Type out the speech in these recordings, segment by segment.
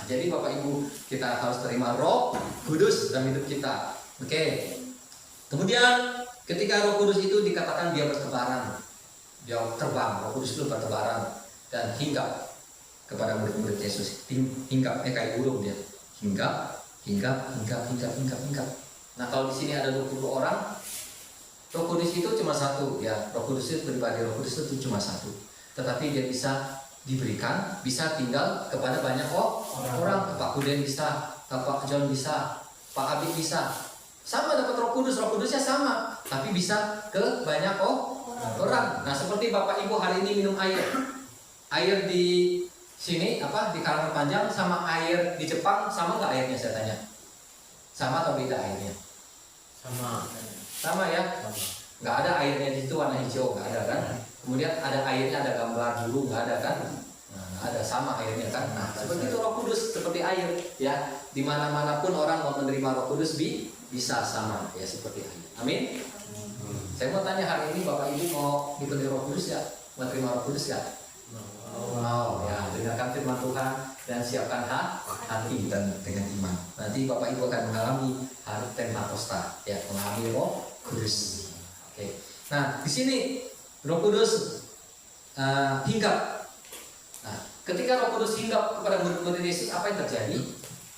jadi Bapak Ibu kita harus terima Roh Kudus dalam hidup kita. Oke. Kemudian ketika Roh Kudus itu dikatakan dia bertebaran, dia terbang, Roh Kudus itu bertebaran dan hinggap kepada murid-murid Yesus. Hinggap, kayak burung dia. Hinggap. Nah kalau di sini ada 20 orang, Roh Kudus itu cuma satu ya. Roh Kudus itu pribadi, Roh Kudus itu cuma satu. Tetapi dia bisa diberikan, bisa tinggal kepada banyak orang. Ke Pak Kuden bisa, ke Pak John bisa, Pak Abi bisa. Sama dapat Roh Kudus, Roh Kudusnya sama, tapi bisa ke banyak orang. Nah seperti Bapak Ibu hari ini minum air. Air di sini di Karangan Panjang sama air di Jepang sama nggak airnya, saya tanya? Sama atau beda airnya? Sama ya? Nggak ada airnya di situ warna hijau, nggak ada kan? Kemudian ada airnya, ada gambar dulu, nggak ada kan? Nah, ada sama airnya kan? Nah seperti itu Roh Kudus, seperti air ya. Dimana-mana pun orang mau menerima Roh Kudus bisa sama ya seperti air. Amin. Saya mau tanya hari ini Bapak Ibu mau dipenuhi Roh Kudus ya? Mau terima Roh Kudus ya? Mau ya, dengarkan firman Tuhan dan siapkan hati dan dengan iman. Nanti Bapak Ibu akan mengalami Pentakosta ya, mengalami Roh Kudus. Oke. Nah di sini Roh Kudus hinggap. Nah ketika Roh Kudus hinggap kepada murid-murid Yesus, apa yang terjadi?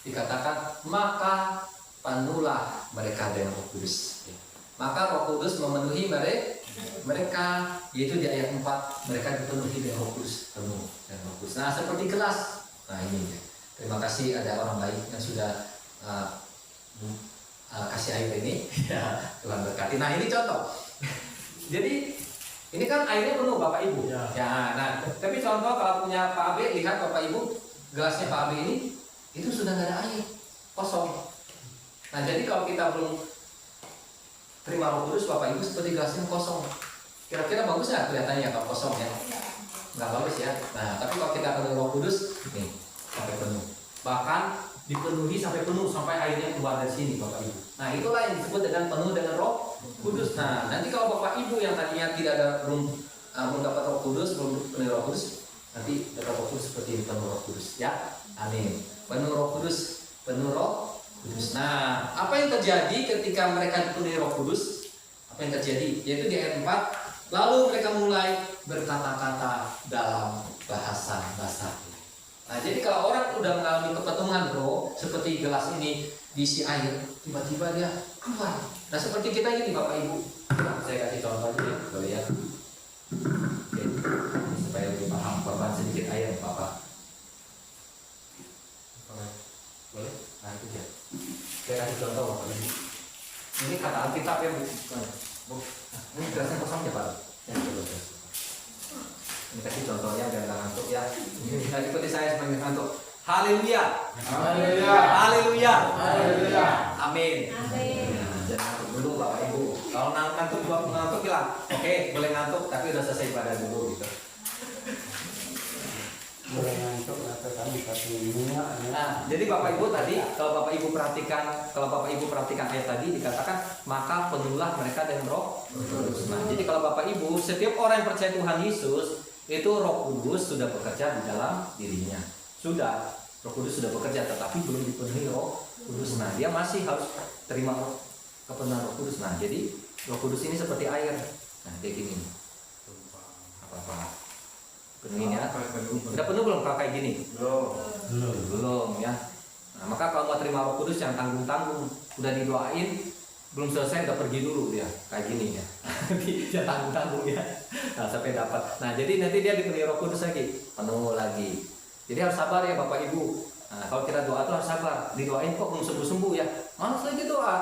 Dikatakan maka penuhlah mereka dengan Roh Kudus. Maka Roh Kudus memenuhi mereka, yaitu di ayat 4, mereka dipenuhi dengan Roh Kudus, penuh dengan Roh Kudus. Nah seperti gelas. Nah ini terima kasih ada orang baik yang sudah kasih air ini ya, Tuhan berkati. Nah ini contoh. Jadi ini kan airnya penuh Bapak Ibu ya. Nah tapi contoh kalau punya Pak Abe, lihat Bapak Ibu gelasnya Pak Abe ini itu sudah nggak ada air, kosong. Nah jadi kalau kita belum terima Roh Kudus Bapak Ibu seperti gelasnya kosong. Kira-kira bagus nggak kelihatannya kalau kosong ya? Nggak bagus ya. Nah tapi kalau kita penuh Roh Kudus nih sampai penuh, bahkan dipenuhi sampai penuh, sampai airnya keluar dari sini Bapak Ibu. Nah itulah yang disebut dengan penuh dengan Roh Kudus. Nah nanti kalau Bapak Ibu yang tadinya belum dapat Roh Kudus, belum penuh Roh Kudus, nanti dapat Roh Kudus seperti ini, penuh Roh Kudus ya. Amin. Penuh Roh Kudus, penuh Roh Kudus. Nah apa yang terjadi ketika mereka dipenuhi Roh Kudus? Apa yang terjadi? Yaitu di ayat 4. Lalu mereka mulai berkata-kata dalam bahasa Basar. Nah jadi kalau orang udah mengalami kepenuhan roh, seperti gelas ini diisi air, tiba-tiba dia keluar. Nah seperti kita ini Bapak Ibu. Nah, saya kasih contoh aja ya, boleh ya. Oke. Ini supaya lebih paham, korban sedikit air Bapak. Boleh? Nah itu dia. Saya kasih contoh Bapak Ibu. Ini kata Alkitab ya Bu. Ini gelasnya kosong ya Pak. Ya, ini kasih contohnya biar nggak ngantuk ya. Nah, ikuti saya sebagai ngantuk. Haleluya. Haleluya. Haleluya. Haleluya. Amin. Nah, jangan ngantuk dulu Bapak Ibu. Kalau ngantuk bilang, oke boleh ngantuk tapi udah selesai ibadah dulu gitu. Boleh ngantuk atau kami kasih minyak. Nah, jadi Bapak Ibu tadi, kalau Bapak Ibu perhatikan ayat tadi dikatakan maka penuhlah mereka dengan Roh Kudus. Nah, jadi kalau Bapak Ibu, setiap orang yang percaya Tuhan Yesus itu Roh Kudus sudah bekerja di dalam dirinya. Sudah, Roh Kudus sudah bekerja, tetapi belum dipenuhi Roh Kudus. Nah, dia masih harus terima kepenuhan Roh Kudus. Nah, jadi Roh Kudus ini seperti air. Nah, kayak gini. Apa-apa. Penuhin ya. Udah penuh belum kalau kayak gini? Belum ya. Nah, maka kalau mau terima Roh Kudus jangan tanggung-tanggung. Udah didoain, belum selesai udah pergi dulu dia kayak gini ya. Jangan tanggung-tanggung ya. Nah, sampai dapat. Nah, jadi nanti dia dipenuhi Roh Kudus lagi, penuh lagi. Jadi harus sabar ya Bapak Ibu. Nah, kalau kita doa tuh harus sabar. Didoain kok belum sembuh-sembuh ya. Malas lagi doa.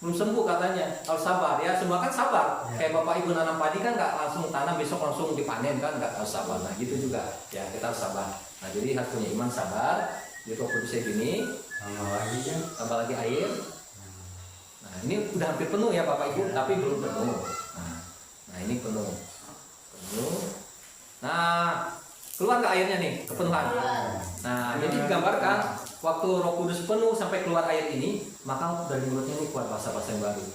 Belum sembuh katanya, harus sabar ya. Semua kan sabar ya. Kayak Bapak Ibu nanam padi kan nggak langsung tanam besok langsung dipanen kan, nggak, harus sabar. Nah gitu juga ya, kita harus sabar. Nah jadi harus punya iman, sabar. Jadi Roh Kudusnya gini, tambah lagi air. Nah ini udah hampir penuh ya Bapak Ibu, tapi belum penuh. Nah ini penuh. Nah keluar nggak airnya nih, kepenuhan. Nah jadi digambarkan waktu Roh Kudus penuh sampai keluar air ini, maka dari mulutnya ini keluar bahasa-bahasa yang baru.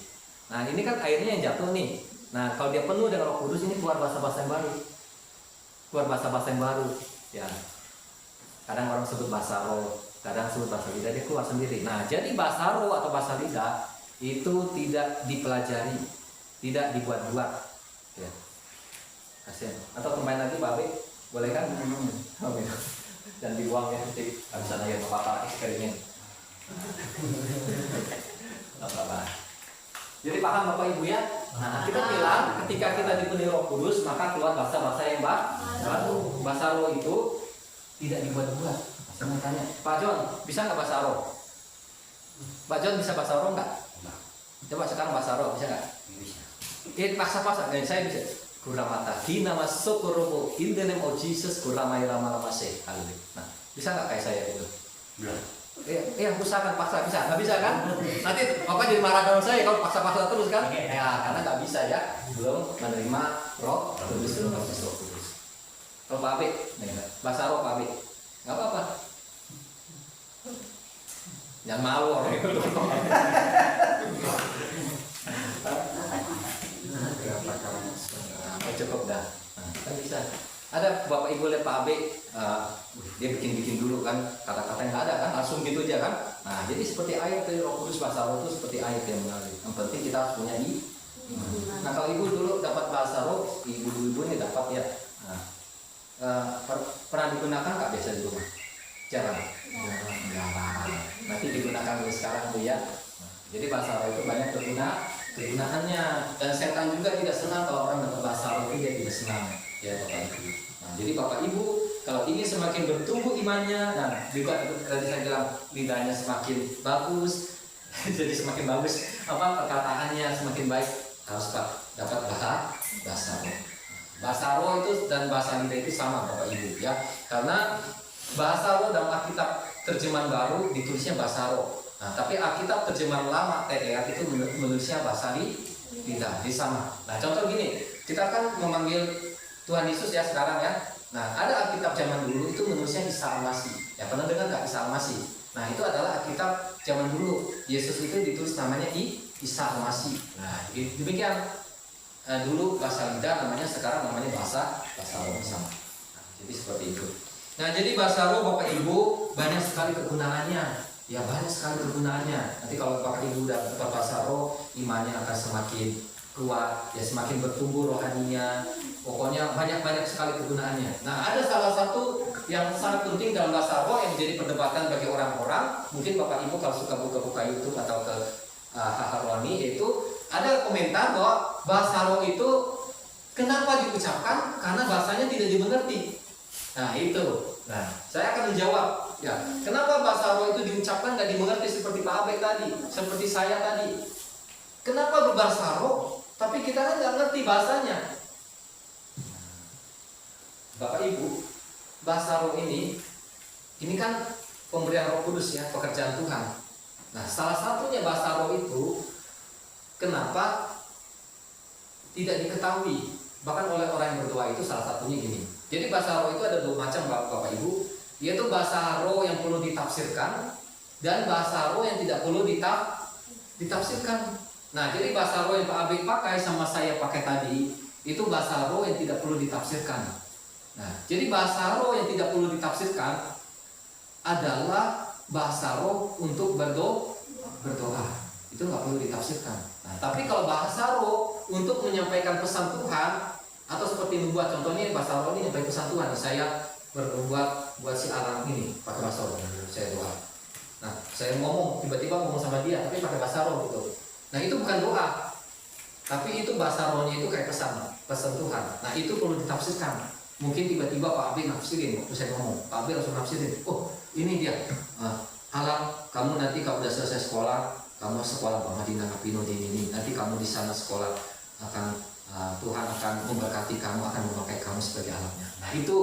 Nah ini kan airnya yang jatuh nih. Nah kalau dia penuh dengan Roh Kudus ini keluar bahasa-bahasa yang baru. Keluar bahasa-bahasa yang baru. Ya. kadang orang sebut bahasa roh, kadang sebut bahasa lidah, dia keluar sendiri. Nah, jadi bahasa roh atau bahasa lidah itu tidak dipelajari, tidak dibuat-buat. Ya. Kasihan. Atau kembali lagi, Pak Abe, boleh kan? Oh, gitu. Dan dibuang ya, nanti bisa nanya apa eksperimen. Apa-apa. Jadi paham Bapak Ibu ya? Nah, kita bilang ketika kita dipenuhi Roh Kudus, maka keluar bahasa-bahasa yang baru. Bahasa roh itu tidak dibuat-buat. Saya mau tanya, Pak John, bisa nggak bahasa roh? Pak John bisa bahasa roh nggak? Coba sekarang bahasa roh, bisa nggak? Bisa. Paksa-paksa, saya bisa. Kuramata, kina masuk kurumu, in the name of Jesus, kuramai lama-lama sih. Nah, bisa nggak kayak saya itu? Iya, usahakan paksa, bisa, nggak bisa kan? Nanti Bapak jadi marah dengan saya kalau paksa-paksa terus kan? Ya, karena nggak bisa ya, belum menerima Roh Kudus, belum Roh Kudus. Kalau Pak Abe, bahasa roh Pak Abe, nggak apa-apa. Jangan malu orang itu. Cukup dah, kan bisa. Ada Bapak Ibu lihat Pak Abe, dia bikin dulu kan kata-kata yang nggak ada kan, langsung gitu aja kan. Nah, jadi seperti ayat dari Roh Kudus, bahasa roh itu seperti ayat yang mengalir. Yang penting kita harus punya Nah, kalau ibu dulu dapat bahasa roh, ibu-ibu ini dapat ya. Nah, pernah digunakan nggak biasa di rumah? Jarang. Nanti digunakan mulai sekarang Bu ya. Jadi bahasa roh itu banyak kegunaannya, dan setan juga tidak senang kalau orang dapat bahasa roh, dia tidak senang ya Bapak Ibu. Nah, jadi Bapak Ibu kalau ingin semakin bertumbuh imannya, nah juga tadi saya bilang lidahnya semakin bagus, jadi semakin bagus perkataannya semakin baik, harus dapat bahasa roh. Bahasa roh itu dan bahasa lidah itu sama Bapak Ibu ya, karena bahasa roh dalam Alkitab terjemahan baru ditulisnya bahasa roh. Nah, tapi Alkitab terjemahan lama TR itu menulisnya bahasa lidah, jadi sama. Nah, contoh gini, kita kan memanggil Tuhan Yesus ya sekarang ya. Nah, ada Alkitab zaman dulu itu menulisnya Isa Al-Masih. Ya, pernah dengar nggak Isa Al-Masih? Nah, itu adalah Alkitab zaman dulu. Yesus itu ditulis namanya Isa Al-Masih. Nah, demikian. Dulu bahasa lidah namanya, sekarang namanya bahasa roh sama. Nah, jadi seperti itu. Nah, jadi bahasa roh Bapak Ibu banyak sekali kegunaannya. Ya, banyak sekali kegunaannya. Nanti kalau Bapak Ibu udah dapat bahasa roh, imannya akan semakin kuat, ya semakin bertumbuh rohaninya. Pokoknya banyak sekali kegunaannya. Nah, ada salah satu yang sangat penting dalam bahasa roh yang menjadi perdebatan bagi orang-orang. Mungkin Bapak Ibu kalau suka buka-buka YouTube atau ke hal-hal rohani, yaitu ada komentar bahwa bahasa roh itu kenapa diucapkan? Karena bahasanya tidak dimengerti. Nah, itu. Nah, saya akan menjawab. Ya, kenapa bahasa roh itu diucapkan nggak dimengerti seperti Pak Abek tadi, seperti saya tadi? Kenapa berbahasa roh, tapi kita kan nggak ngerti bahasanya? Bapak Ibu, bahasa roh ini kan pemberian Roh Kudus ya, pekerjaan Tuhan. Nah, salah satunya bahasa roh itu kenapa tidak diketahui bahkan oleh orang yang berdoa itu, salah satunya gini. Jadi bahasa roh itu ada dua macam Bapak Ibu, yaitu bahasa roh yang perlu ditafsirkan dan bahasa roh yang tidak perlu ditafsirkan. Nah, jadi bahasa roh yang Pak Abik pakai sama saya pakai tadi itu bahasa roh yang tidak perlu ditafsirkan. Nah, jadi bahasa roh yang tidak perlu ditafsirkan adalah bahasa roh untuk berdoa. Itu nggak perlu ditafsirkan. Nah, tapi kalau bahasa roh untuk menyampaikan pesan Tuhan atau seperti membuat, contohnya bahasa roh ini menyampaikan pesan Tuhan. Saya berbuat buat si Alam ini pakai bahasa roh, saya doa. Nah, saya tiba-tiba ngomong sama dia, tapi pakai bahasa roh gitu. Nah, itu bukan doa, tapi itu bahasa rohnya itu kayak pesan Tuhan. Nah, itu perlu ditafsirkan. Mungkin tiba-tiba Pak Abi nafsirin waktu saya ngomong, Pak Abi langsung nafsirin. Oh, ini dia. Alam, kamu nanti kalau udah selesai sekolah, kamu sekolah Bang Madinah Kapino di ini. Nanti kamu di sana sekolah akan Tuhan akan memberkati kamu, akan memakai kamu sebagai alatnya. Nah, itu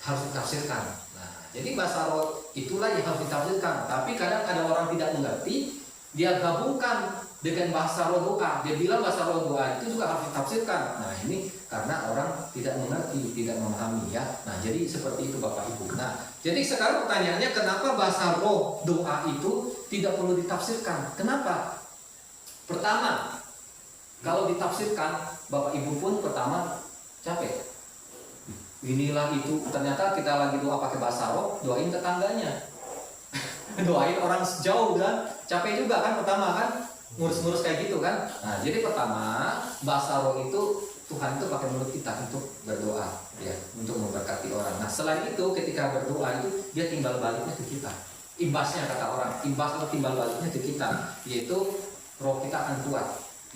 harus ditafsirkan. Nah, jadi bahasa roh itulah yang harus ditafsirkan. Tapi kadang ada orang tidak mengerti, dia gabungkan dengan bahasa roh doa. Dia bilang bahasa roh doa itu juga harus ditafsirkan. Nah, ini karena orang tidak mengerti, tidak memahami ya. Nah, jadi seperti itu Bapak Ibu. Nah, jadi sekarang pertanyaannya, kenapa bahasa roh doa itu tidak perlu ditafsirkan? Kenapa? Pertama, kalau ditafsirkan, Bapak Ibu pun pertama capek. inilah itu. Ternyata kita lagi doa pakai bahasa roh, doain tetangganya. Doain orang sejauh kan, capek juga kan pertama kan, ngurus-ngurus kayak gitu kan. Nah jadi pertama bahasa roh itu Tuhan itu pakai mulut kita untuk berdoa, ya, untuk memberkati orang. Nah selain itu ketika berdoa itu dia timbal baliknya ke kita. Imbasnya kata orang, imbas atau timbal baliknya ke kita, yaitu roh kita akan kuat,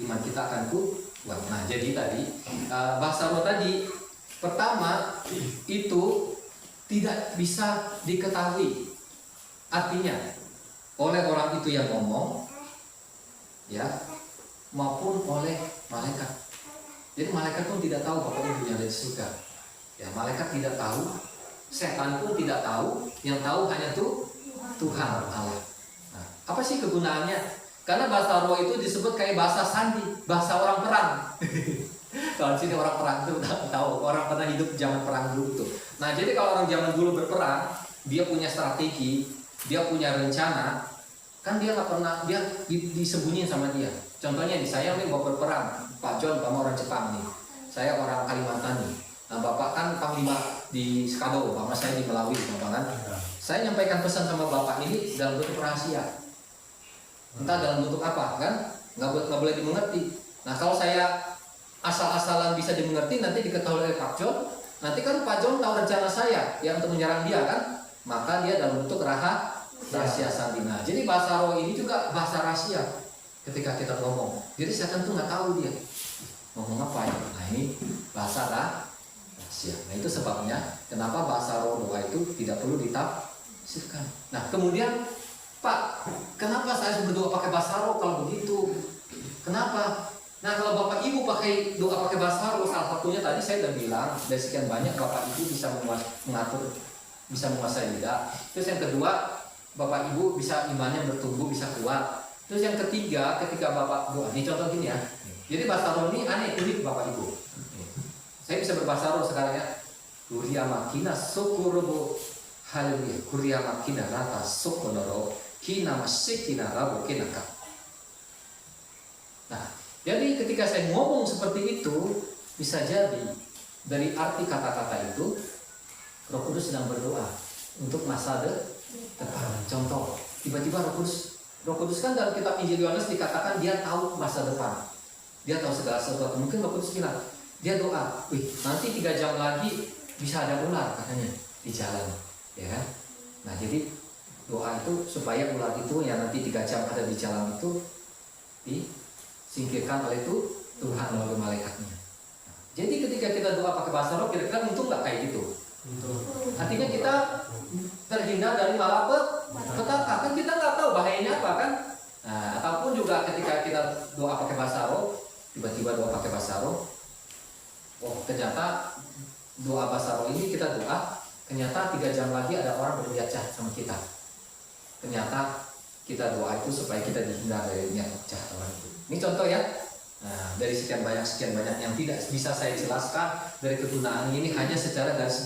iman kita akan kuat. Nah jadi tadi bahasa roh tadi pertama itu tidak bisa diketahui. Artinya oleh orang itu yang ngomong, ya, maupun oleh malaikat. Jadi malaikat pun tidak tahu Bapak Ibu yang ada di surga. Ya, malaikat tidak tahu, setan pun tidak tahu, yang tahu hanya Tuhan Allah. Nah, apa sih kegunaannya? Karena bahasa roh itu disebut kayak bahasa sandi, bahasa orang perang. Kalau di sini orang perang itu tahu, orang pernah hidup zaman perang dulu tuh. Nah, jadi kalau orang zaman dulu berperang, dia punya strategi, dia punya rencana, kan dia nggak pernah, dia disembunyiin sama dia. Contohnya nih, saya nih mau berperang, Pak John, Bapak orang Jepang nih, saya orang Kalimantan nih. Nah Bapak kan Panglima di Skado, Bapak saya di Melawi, Bapak kan. Saya nyampaikan pesan sama Bapak ini dalam bentuk rahasia. Entah dalam bentuk apa kan, nggak boleh dimengerti. Nah kalau saya asal-asalan bisa dimengerti, nanti diketahui oleh Pak John, nanti kan Pak John tahu rencana saya, ya untuk menyerang dia kan. Maka dia dalam bentuk rahasia sandina. Jadi bahasa roh ini juga bahasa rahasia ketika kita ngomong. Jadi setan tuh nggak tahu dia ngomong apa ya. Nah ini bahasa rahasia. Nah itu sebabnya kenapa bahasa roh doa itu tidak perlu ditafsirkan. Nah kemudian Pak, kenapa saya berdoa pakai bahasa roh kalau begitu? Kenapa? Nah kalau Bapak Ibu pakai doa pakai bahasa roh, salah satunya tadi saya udah bilang dari sekian banyak Bapak Ibu bisa mengatur, bisa menguasai lidah. Terus yang kedua, Bapak Ibu bisa imannya bertumbuh, bisa kuat. Terus yang ketiga, ketika Bapak doa, ini contoh gini ya. Jadi bahasa roh ini aneh, unik Bapak Ibu. Saya bisa berbahasa roh sekarang ya. Kuria makina sokurobo haleluya. Kuria makina rata sokonoro kina masikina rabo kinaka. Nah, jadi ketika saya ngomong seperti itu, bisa jadi dari arti kata-kata itu Roh Kudus sedang berdoa untuk masa depan. Contoh, tiba-tiba Roh Kudus kan dalam kitab Injil Yohanes dikatakan dia tahu masa depan. Dia tahu segala sesuatu. Mungkin Roh Kudus bilang, dia doa, wih nanti 3 jam lagi bisa ada ular katanya di jalan, ya kan? Nah jadi doa itu supaya ular itu yang nanti 3 jam ada di jalan itu disingkirkan oleh Tuhan melalui malaikatnya. Jadi ketika kita doa pakai bahasa roh, kira-kira untung nggak kayak gitu? Artinya kita terhindar dari malapetaka. Kan kita nggak tahu bahayanya apa kan? Nah, ataupun juga ketika kita doa pakai bahasa roh, tiba-tiba doa pakai bahasa roh, oh ternyata doa bahasa roh ini kita doa, ternyata 3 jam lagi ada orang berniat jahat sama kita. Ternyata kita doa itu supaya kita dihindar dari niat jahat orang itu. Ini contoh ya. Nah, dari sekian banyak yang tidak bisa saya jelaskan dari kegunaan ini hanya secara garis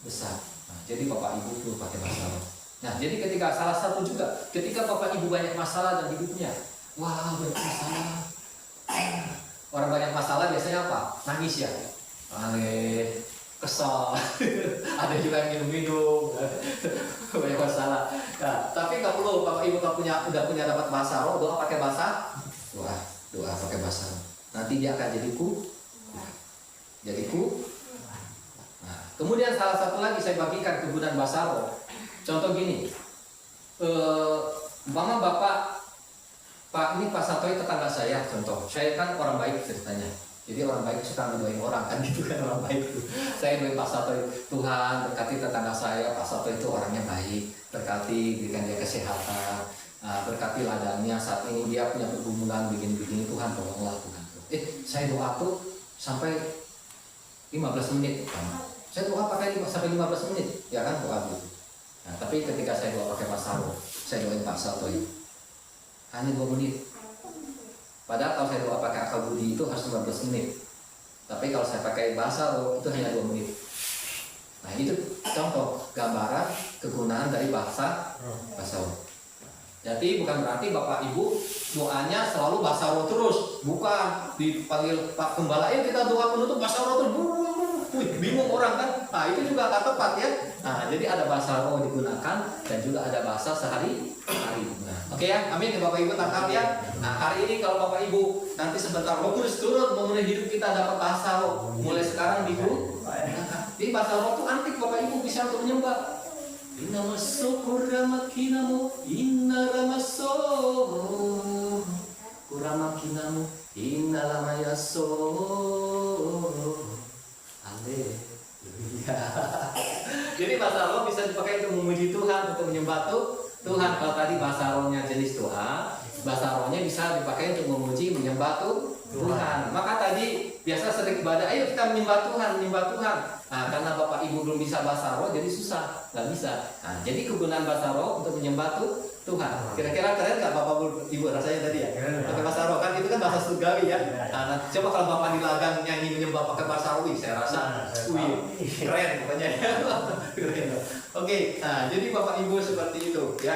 besar. Nah, jadi Bapak Ibu perlu pakai bahasa roh. Nah, jadi ketika salah satu juga ketika Bapak Ibu banyak masalah dalam hidupnya, wah banyak masalah. Orang banyak masalah biasanya apa? Nangis ya, aneh, kesal. Ada juga yang minum-minum, banyak masalah. Nah, tapi nggak perlu Bapak Ibu udah punya dapat bahasa roh, doa pakai bahasa doa pakai bahasa roh. Nanti dia akan jadi Nah, kemudian salah satu lagi saya bagikan kegunaan bahasa roh. Contoh gini, umpama Pak ini Pak Satoy tetangga saya, contoh. Saya kan orang baik ceritanya. Jadi orang baik suka mendoain orang kan gitu kan, orang baik itu. Saya doain Pak Satoy, Tuhan berkati tetangga saya, Pak Satoy itu orangnya baik, berkati berikan dia kesehatan. Berkati ladangnya saat ini dia punya pergumulan begini-begini, Tuhan tolonglah Tuhan. Saya doa tuh sampai 15 menit. Saya doa sampai 15 menit, ya kan doa gitu. Nah, tapi ketika saya doa pakai bahasa roh, saya doain Pak Satoy hanya 2 menit. Padahal kalau saya doa pakai akal budi itu harus 15 menit. Tapi kalau saya pakai bahasa roh itu hanya 2 menit. Nah itu contoh gambaran kegunaan dari bahasa roh. Jadi bukan berarti Bapak Ibu doanya selalu bahasa roh terus, bukan dipanggil Pak Gembala, kita doa penutup bahasa roh terus. bingung orang kan. Nah, itu juga nggak tepat ya. Nah, jadi ada bahasa roh digunakan dan juga ada bahasa sehari-hari. Nah, oke ya, amin ya Bapak Ibu, tangkap ya. Nah, hari ini kalau Bapak Ibu nanti sebentar Roh Kudus turun memenuhi hidup kita dapat bahasa roh. Mulai sekarang di bahasa roh itu antik Bapak Ibu bisa untuk menyembah. Inna masuk ramakinamu, inna ramaso, kuramakinamu, inna lamayaso. Haleluya. Jadi bahasa roh bisa dipakai untuk memuji Tuhan, untuk menyembah Tuhan. Kalau tadi bahasa rohnya jenis doa, bahasa rohnya bisa dipakai untuk memuji, menyembah Tuhan. Maka tadi biasa sering ibadah, ayo kita menyembah Tuhan. Nah, karena Bapak Ibu belum bisa bahasa roh, jadi susah, nggak bisa. Nah, jadi kegunaan bahasa roh untuk menyembah Tuhan. Kira-kira keren nggak Bapak Ibu rasanya tadi ya? Pakai bahasa roh kan itu kan bahasa surgawi ya. Nah, coba kalau Bapak di ladang nyanyi menyembah pakai bahasa roh, saya rasa, keren pokoknya. Keren. Oke, nah jadi Bapak Ibu seperti itu ya.